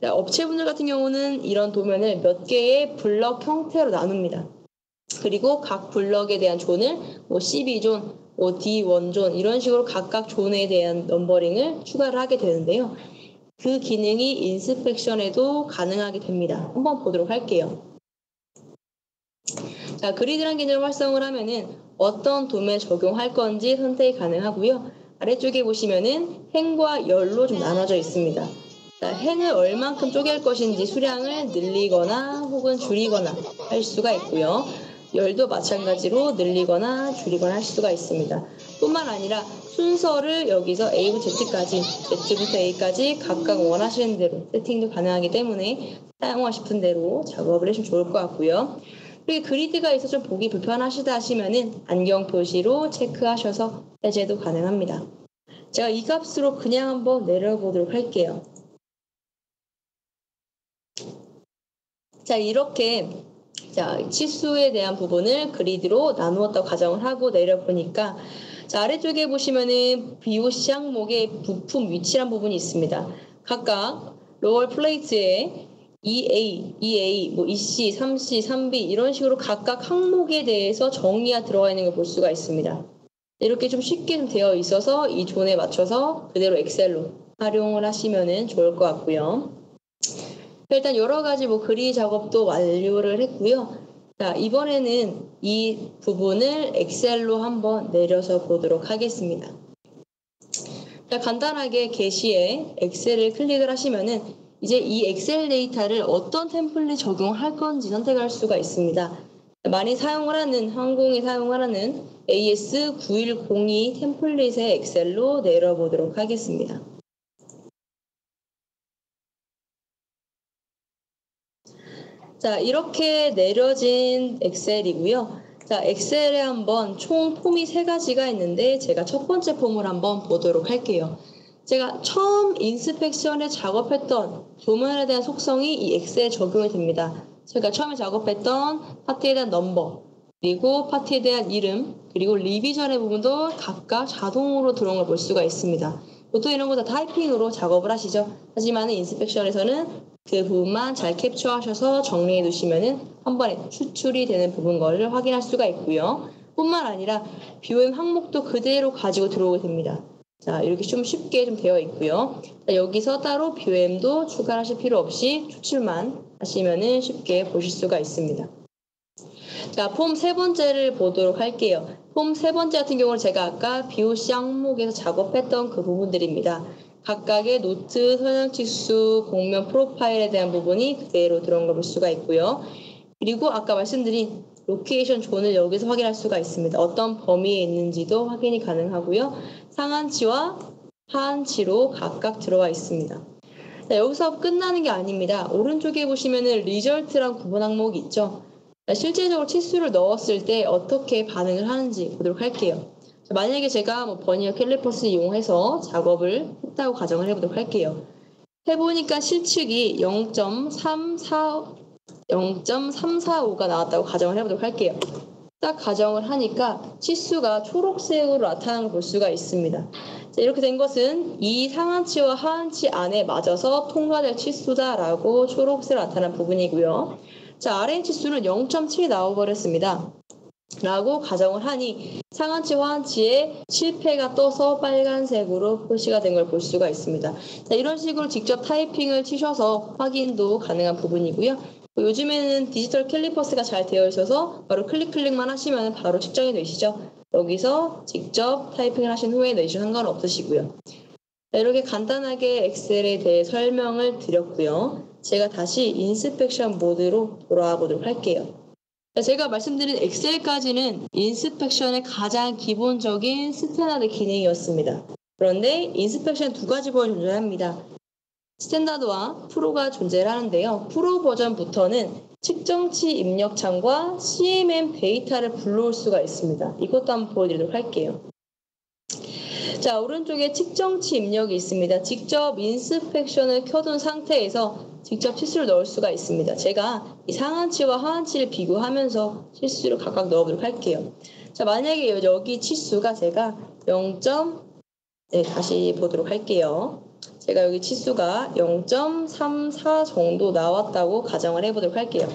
자, 업체분들 같은 경우는 이런 도면을 몇 개의 블럭 형태로 나눕니다. 그리고 각 블럭에 대한 존을 C2존, D1존 이런 식으로 각각 존에 대한 넘버링을 추가를 하게 되는데요. 그 기능이 인스펙션에도 가능하게 됩니다. 한번 보도록 할게요. 자, 그리드란 개념을 활성을 하면은 어떤 도면에 적용할 건지 선택이 가능하고요. 아래쪽에 보시면은 행과 열로 좀 나눠져 있습니다. 자, 행을 얼만큼 쪼갤 것인지 수량을 늘리거나 혹은 줄이거나 할 수가 있고요. 열도 마찬가지로 늘리거나 줄이거나 할 수가 있습니다. 뿐만 아니라 순서를 여기서 A부터 Z까지, Z부터 A까지 각각 원하시는 대로 세팅도 가능하기 때문에 사용하고 싶은 대로 작업을 해주시면 좋을 것 같고요. 그리고 그리드가 있어서 좀 보기 불편하시다 하시면은 안경 표시로 체크하셔서 해제도 가능합니다. 제가 이 값으로 그냥 한번 내려보도록 할게요. 자, 이렇게 치수에 대한 부분을 그리드로 나누었다고 가정을 하고 내려보니까 자, 아래쪽에 보시면은 BOC 항목의 부품 위치란 부분이 있습니다. 각각 로얼 플레이트에 EA, EA, EC, 3C, 3B 이런 식으로 각각 항목에 대해서 정의가 들어가 있는 걸 볼 수가 있습니다. 이렇게 좀 쉽게 좀 되어 있어서 이 존에 맞춰서 그대로 엑셀로 활용을 하시면 좋을 것 같고요. 일단 여러 가지 그리 작업도 완료를 했고요. 자, 이번에는 이 부분을 엑셀로 한번 내려서 보도록 하겠습니다. 자, 간단하게 게시에 엑셀을 클릭을 하시면은 이제 이 엑셀 데이터를 어떤 템플릿 적용할 건지 선택할 수가 있습니다. 많이 사용을 하는, 항공이 사용을 하는 AS9102 템플릿의 엑셀로 내려보도록 하겠습니다. 자, 이렇게 내려진 엑셀이고요. 자, 엑셀에 한번 총 폼이 3가지가 있는데 제가 첫 번째 폼을 한번 보도록 할게요. 제가 처음 인스펙션에 작업했던 도면에 대한 속성이 이 엑셀에 적용이 됩니다. 제가 처음에 작업했던 파트에 대한 넘버, 그리고 파트에 대한 이름, 그리고 리비전의 부분도 각각 자동으로 들어온 걸 볼 수가 있습니다. 보통 이런 거 다 타이핑으로 작업을 하시죠. 하지만 인스펙션에서는 그 부분만 잘 캡처하셔서 정리해 두시면은 한 번에 추출이 되는 부분을 확인할 수가 있고요. 뿐만 아니라 BOM 항목도 그대로 가지고 들어오게 됩니다. 자, 이렇게 좀 쉽게 좀 되어 있고요. 자, 여기서 따로 BOM도 추가하실 필요 없이 추출만 하시면은 쉽게 보실 수가 있습니다. 자, 폼 3번째를 보도록 할게요. 폼 3번째 같은 경우는 제가 아까 BOC 항목에서 작업했던 그 부분들입니다. 각각의 노트, 선형치수, 공면 프로파일에 대한 부분이 그대로 들어온 걸 볼 수가 있고요. 그리고 아까 말씀드린 로케이션 존을 여기서 확인할 수가 있습니다. 어떤 범위에 있는지도 확인이 가능하고요. 상한치와 하한치로 각각 들어와 있습니다. 자, 여기서 끝나는 게 아닙니다. 오른쪽에 보시면은 리절트랑 구분 항목이 있죠. 자, 실제적으로 치수를 넣었을 때 어떻게 반응을 하는지 보도록 할게요. 자, 만약에 제가 버니어 캘리퍼스 이용해서 작업을 했다고 가정을 해보도록 할게요. 해보니까 실측이 0.345가 나왔다고 가정을 해보도록 할게요. 딱 가정을 하니까 치수가 초록색으로 나타나는 걸 볼 수가 있습니다. 자, 이렇게 된 것은 이 상한치와 하한치 안에 맞아서 통과될 치수다라고 초록색으로 나타난 부분이고요. 자, 아래 치수는 0.7이 나와버렸습니다. 라고 가정을 하니 상한치, 하한치에 실패가 떠서 빨간색으로 표시가 된 걸 볼 수가 있습니다. 자, 이런 식으로 직접 타이핑을 치셔서 확인도 가능한 부분이고요. 요즘에는 디지털 캘리퍼스가 잘 되어 있어서 바로 클릭만 하시면 바로 측정이 되시죠. 여기서 직접 타이핑을 하신 후에 내주셔도 상관없으시고요. 자, 이렇게 간단하게 엑셀에 대해 설명을 드렸고요. 제가 다시 인스펙션 모드로 돌아와 보도록 할게요. 제가 말씀드린 엑셀까지는 인스펙션의 가장 기본적인 스탠다드 기능이었습니다. 그런데 인스펙션 2가지 버전이 존재합니다. 스탠다드와 프로가 존재를 하는데요. 프로 버전부터는 측정치 입력창과 CMM 데이터를 불러올 수가 있습니다. 이것도 한번 보여드리도록 할게요. 자, 오른쪽에 측정치 입력이 있습니다. 직접 인스펙션을 켜둔 상태에서 직접 치수를 넣을 수가 있습니다. 제가 이 상한치와 하한치를 비교하면서 치수를 각각 넣어보도록 할게요. 자, 만약에 여기 치수가 제가 다시 보도록 할게요. 제가 여기 치수가 0.34 정도 나왔다고 가정을 해보도록 할게요.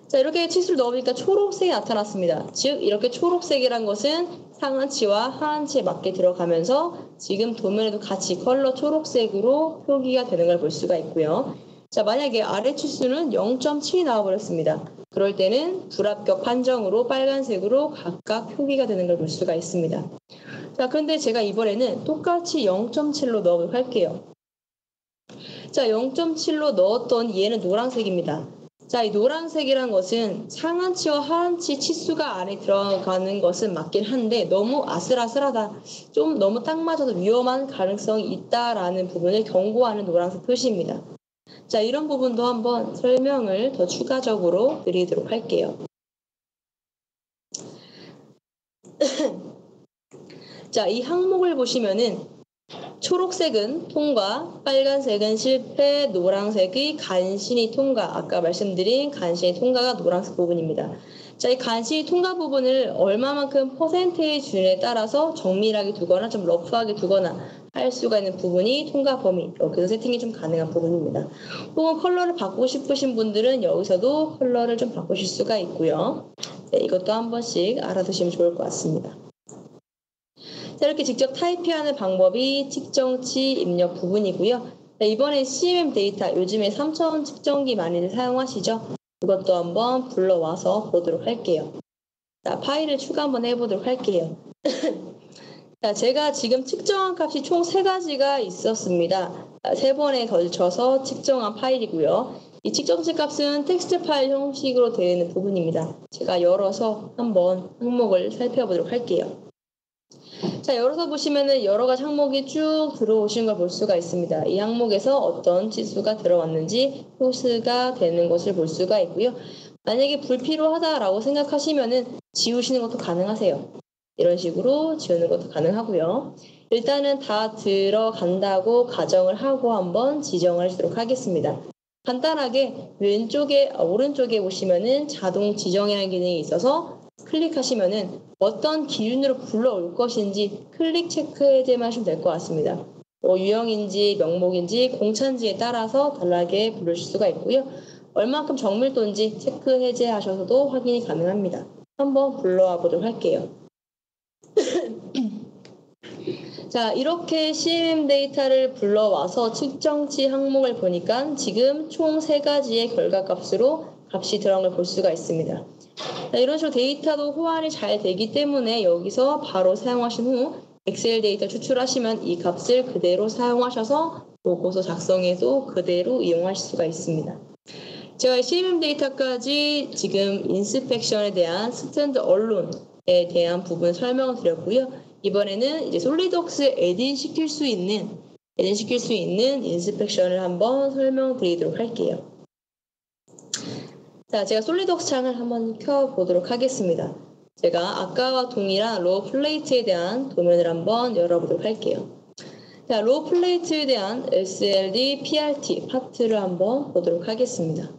자, 이렇게 치수를 넣어보니까 초록색이 나타났습니다. 즉, 이렇게 초록색이란 것은 상한치와 하한치에 맞게 들어가면서 지금 도면에도 같이 컬러 초록색으로 표기가 되는 걸 볼 수가 있고요. 자, 만약에 아래 치수는 0.7이 나와버렸습니다. 그럴 때는 불합격 판정으로 빨간색으로 각각 표기가 되는 걸 볼 수가 있습니다. 자, 그런데 제가 이번에는 똑같이 0.7로 넣어보도록 할게요. 자, 0.7로 넣었던 얘는 노란색입니다. 자, 이 노란색이란 것은 상한치와 하한치 치수가 안에 들어가는 것은 맞긴 한데 너무 아슬아슬하다, 좀 너무 딱 맞아도 위험한 가능성이 있다라는 부분을 경고하는 노란색 표시입니다. 자, 이런 부분도 한번 설명을 더 추가적으로 드리도록 할게요. 자, 이 항목을 보시면은 초록색은 통과, 빨간색은 실패, 노란색이 간신히 통과. 아까 말씀드린 간신히 통과가 노란색 부분입니다. 자, 이 간신히 통과 부분을 얼마만큼 퍼센테이지에 따라서 정밀하게 두거나 좀 러프하게 두거나 할 수가 있는 부분이 통과 범위. 여기서 세팅이 좀 가능한 부분입니다. 혹은 컬러를 바꾸고 싶으신 분들은 여기서도 컬러를 좀 바꾸실 수가 있고요. 네, 이것도 한 번씩 알아두시면 좋을 것 같습니다. 자, 이렇게 직접 타이핑하는 방법이 측정치 입력 부분이고요. 자, 이번에 CMM 데이터, 요즘에 3차원 측정기 많이들 사용하시죠? 그것도 한번 불러와서 보도록 할게요. 자, 파일을 추가 한번 해보도록 할게요. 자, 제가 지금 측정한 값이 총 3가지가 있었습니다. 3번에 걸쳐서 측정한 파일이고요. 이 측정치 값은 텍스트 파일 형식으로 되어 있는 부분입니다. 제가 열어서 한번 항목을 살펴보도록 할게요. 자, 열어서 보시면은 여러 가지 항목이 쭉 들어오신 걸 볼 수가 있습니다. 이 항목에서 어떤 치수가 들어왔는지 표시가 되는 것을 볼 수가 있고요. 만약에 불필요하다라고 생각하시면은 지우시는 것도 가능하세요. 이런 식으로 지우는 것도 가능하고요. 일단은 다 들어간다고 가정을 하고 한번 지정을 하도록 하겠습니다. 간단하게 오른쪽에 보시면은 자동 지정이라는 기능이 있어서 클릭하시면은 어떤 기준으로 불러올 것인지 클릭 체크 해제만 하시면 될 것 같습니다. 유형인지 명목인지 공차인지에 따라서 다르게 부르실 수가 있고요. 얼마만큼 정밀도인지 체크 해제하셔서도 확인이 가능합니다. 한번 불러와 보도록 할게요. 자, 이렇게 CMM 데이터를 불러와서 측정치 항목을 보니까 지금 총 3가지의 결과값으로 값이 들어간 걸 볼 수가 있습니다. 자, 이런 식으로 데이터도 호환이 잘 되기 때문에 여기서 바로 사용하신 후 엑셀 데이터 추출하시면 이 값을 그대로 사용하셔서 보고서 작성해도 그대로 이용하실 수가 있습니다. 제가 CMM 데이터까지 지금 인스펙션에 대한 스탠드 언론에 대한 부분 설명을 드렸고요. 이번에는 이제 솔리드웍스 에딘 시킬 수 있는 인스펙션을 한번 설명드리도록 할게요. 자, 제가 솔리드웍스 창을 한번 켜보도록 하겠습니다. 제가 아까와 동일한 로우 플레이트에 대한 도면을 한번 열어보도록 할게요. 자, 로우 플레이트에 대한 SLD PRT 파트를 한번 보도록 하겠습니다.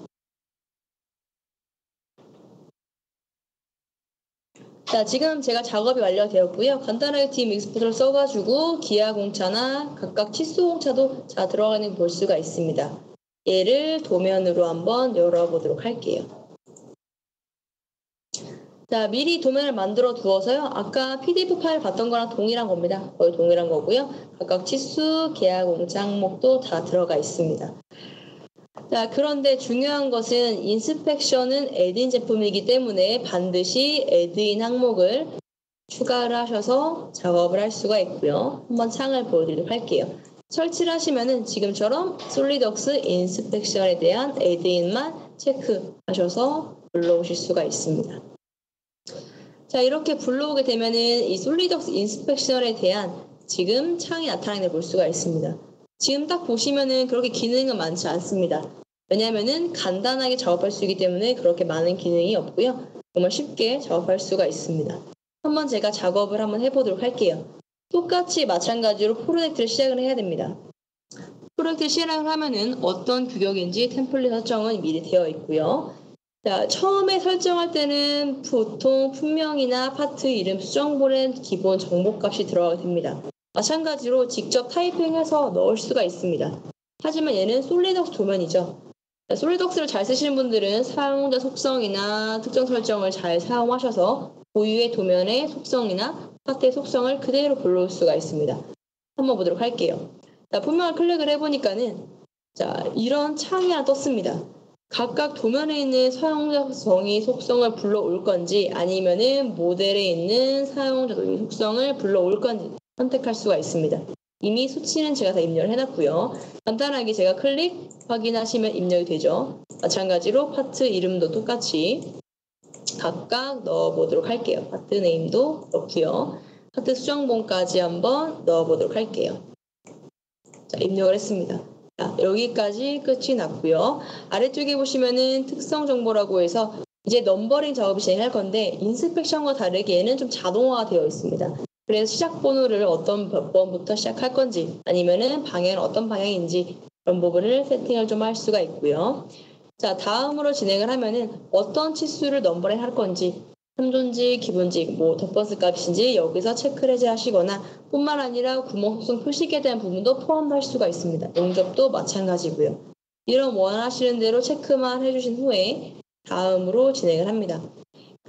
자, 지금 제가 작업이 완료되었고요. 간단하게 팀 익스포트를 써가지고 기하 공차나 각각 치수 공차도 다 들어가는 걸 볼 수가 있습니다. 얘를 도면으로 한번 열어보도록 할게요. 자, 미리 도면을 만들어 두어서요. 아까 PDF 파일 봤던 거랑 동일한 겁니다. 거의 동일한 거고요. 각각 치수, 계약 공차 항목도 다 들어가 있습니다. 자, 그런데 중요한 것은 인스펙션은 애드인 제품이기 때문에 반드시 애드인 항목을 추가를 하셔서 작업을 할 수가 있고요. 한번 창을 보여드리도록 할게요. 설치를 하시면은 지금처럼 솔리드웍스 인스펙션에 대한 애드인만 체크하셔서 불러오실 수가 있습니다. 자, 이렇게 불러오게 되면은 이 솔리드웍스 인스펙션에 대한 지금 창이 나타나는 걸 볼 수가 있습니다. 지금 딱 보시면은 그렇게 기능은 많지 않습니다. 왜냐하면은 간단하게 작업할 수 있기 때문에 그렇게 많은 기능이 없고요. 정말 쉽게 작업할 수가 있습니다. 한번 제가 작업을 한번 해보도록 할게요. 똑같이 마찬가지로 프로젝트를 시작을 해야 됩니다. 프로젝트 시작을 하면은 어떤 규격인지 템플릿 설정은 미리 되어 있고요. 자, 처음에 설정할 때는 보통 품명이나 파트 이름 수정본의 기본 정보값이 들어가게 됩니다. 마찬가지로 직접 타이핑해서 넣을 수가 있습니다. 하지만 얘는 솔리드웍스 도면이죠. 솔리드웍스를 잘 쓰시는 분들은 사용자 속성이나 특정 설정을 잘 사용하셔서 고유의 도면의 속성이나 파트의 속성을 그대로 불러올 수가 있습니다. 한번 보도록 할게요. 자, 품명을 클릭을 해보니까는 자, 이런 창이 하나 떴습니다. 각각 도면에 있는 사용자 정의 속성을 불러올 건지 아니면은 모델에 있는 사용자 정의 속성을 불러올 건지 선택할 수가 있습니다. 이미 수치는 제가 다 입력을 해놨고요. 간단하게 제가 클릭 확인하시면 입력이 되죠. 마찬가지로 파트 이름도 똑같이 각각 넣어보도록 할게요. 파트 네임도 넣고요. 파트 수정본까지 한번 넣어보도록 할게요. 자, 입력을 했습니다. 자, 여기까지 끝이 났고요. 아래쪽에 보시면은 특성 정보라고 해서 이제 넘버링 작업을 진행할 건데 인스펙션과 다르게 얘는 좀 자동화가 되어 있습니다. 그래서 시작 번호를 어떤 몇 번부터 시작할 건지 아니면은 방향은 어떤 방향인지 그런 부분을 세팅을 좀 할 수가 있고요. 자, 다음으로 진행을 하면은 어떤 치수를 넘버링 할 건지 3존지, 기본지, 뭐 덧번스 값인지 여기서 체크를 해제하시거나 뿐만 아니라 구멍 속성 표식에 대한 부분도 포함할 수가 있습니다. 용접도 마찬가지고요. 이런 원하시는 대로 체크만 해주신 후에 다음으로 진행을 합니다.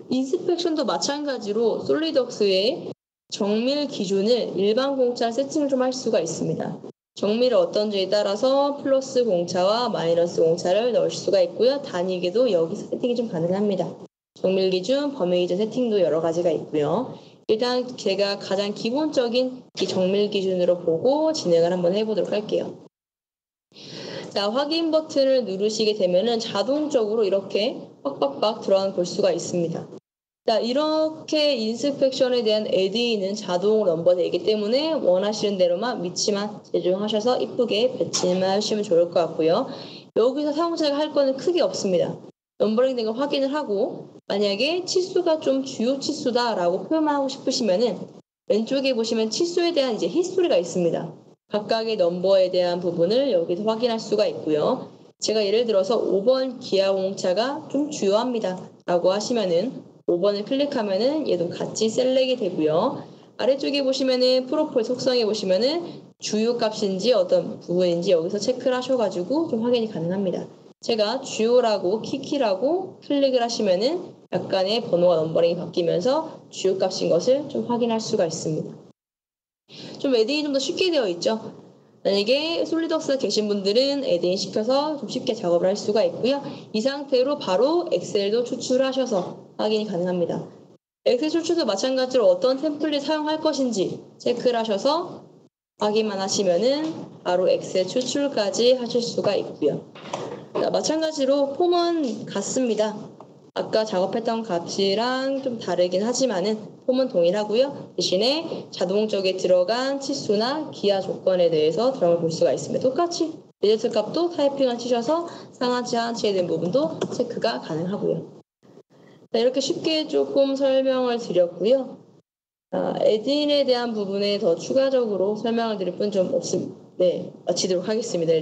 인스펙션도 마찬가지로 솔리덕스의 정밀 기준을 일반 공차 세팅을 좀 할 수가 있습니다. 정밀이 어떤지에 따라서 플러스 공차와 마이너스 공차를 넣을 수가 있고요. 단위계도 여기서 세팅이 좀 가능합니다. 정밀 기준, 범위 기준 세팅도 여러 가지가 있고요. 일단 제가 가장 기본적인 이 정밀 기준으로 보고 진행을 한번 해보도록 할게요. 자, 확인 버튼을 누르시게 되면은 자동적으로 이렇게 빡빡빡 들어가 볼 수가 있습니다. 자, 이렇게 인스펙션에 대한 에드인은 자동으로 넘버되기 때문에 원하시는 대로만 위치만 제조하셔서 이쁘게 배치만 하시면 좋을 것 같고요. 여기서 사용자가 할 거는 크게 없습니다. 넘버링 된 거 확인을 하고 만약에 치수가 좀 주요 치수다라고 표현하고 싶으시면은 왼쪽에 보시면 치수에 대한 이제 히스토리가 있습니다. 각각의 넘버에 대한 부분을 여기서 확인할 수가 있고요. 제가 예를 들어서 5번 기아 공차가 좀 주요합니다 라고 하시면은 5번을 클릭하면은 얘도 같이 셀렉이 되고요. 아래쪽에 보시면은 프로필 속성에 보시면은 주요 값인지 어떤 부분인지 여기서 체크를 하셔가지고 좀 확인이 가능합니다. 제가 주요라고 키키라고 클릭을 하시면은 약간의 번호와 넘버링이 바뀌면서 주요 값인 것을 좀 확인할 수가 있습니다. 좀 에드인이 좀 더 쉽게 되어 있죠. 만약에 솔리덕스 계신 분들은 에드인 시켜서 좀 쉽게 작업을 할 수가 있고요. 이 상태로 바로 엑셀도 추출하셔서 확인이 가능합니다. 엑셀 추출도 마찬가지로 어떤 템플릿 사용할 것인지 체크를 하셔서 확인만 하시면은 바로 엑셀 추출까지 하실 수가 있고요. 자, 마찬가지로 폼은 같습니다. 아까 작업했던 값이랑 좀 다르긴 하지만은 폼은 동일하고요. 대신에 자동적에 들어간 치수나 기하 조건에 대해서 들어가 볼 수가 있습니다. 똑같이 리저트 값도 타이핑을 치셔서 상하치 하하치에 대한 부분도 체크가 가능하고요. 자, 이렇게 쉽게 조금 설명을 드렸고요. 에드인에 대한 부분에 더 추가적으로 설명을 드릴 분 좀 없음. 네, 마치도록 하겠습니다.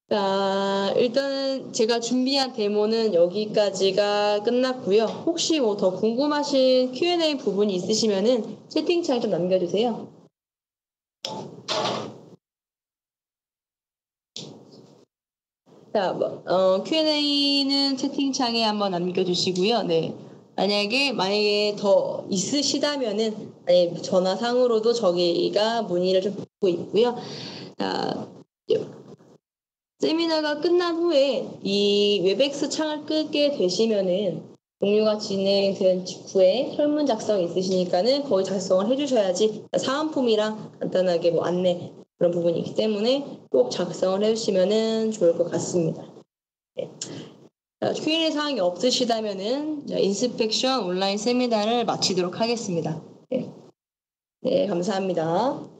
자, 일단은 제가 준비한 데모는 여기까지가 끝났고요. 혹시 뭐 더 궁금하신 Q&A 부분이 있으시면은 채팅창에 좀 남겨주세요. 자, Q&A는 채팅창에 한번 남겨주시고요. 네. 만약에 더 있으시다면은, 전화상으로도 저기가 문의를 좀 받고 있고요. 자, 세미나가 끝난 후에 이 웹엑스 창을 끄게 되시면은 공유가 진행된 직후에 설문 작성이 있으시니까는 거의 작성을 해주셔야지 사은품이랑 간단하게 뭐 안내 그런 부분이 있기 때문에 꼭 작성을 해주시면은 좋을 것 같습니다. 네. Q&A 사항이 없으시다면은 인스펙션 온라인 세미나를 마치도록 하겠습니다. 네, 감사합니다.